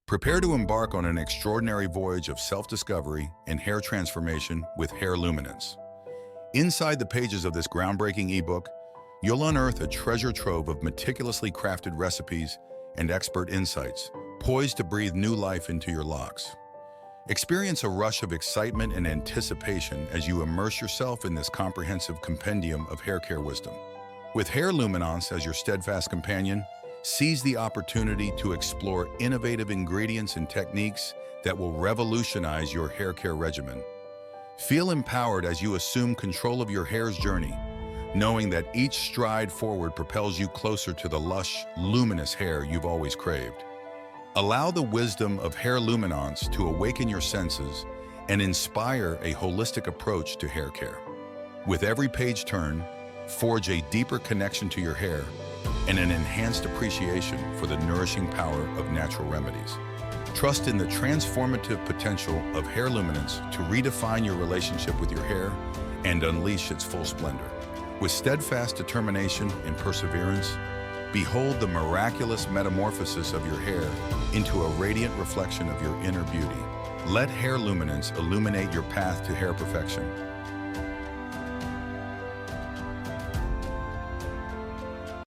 Prepare to embark on an extraordinary voyage of self-discovery and hair transformation with Hair Luminance. Inside the pages of this groundbreaking ebook, you'll unearth a treasure trove of meticulously crafted recipes and expert insights, poised to breathe new life into your locks. Experience a rush of excitement and anticipation as you immerse yourself in this comprehensive compendium of hair care wisdom. With Hair Luminance as your steadfast companion, seize the opportunity to explore innovative ingredients and techniques that will revolutionize your hair care regimen. Feel empowered as you assume control of your hair's journey, knowing that each stride forward propels you closer to the lush, luminous hair you've always craved. Allow the wisdom of Hair Luminance to awaken your senses and inspire a holistic approach to hair care. With every page turn, forge a deeper connection to your hair and an enhanced appreciation for the nourishing power of natural remedies. Trust in the transformative potential of Hair Luminance to redefine your relationship with your hair and unleash its full splendor. With steadfast determination and perseverance, behold the miraculous metamorphosis of your hair into a radiant reflection of your inner beauty. Let Hair Luminance illuminate your path to hair perfection,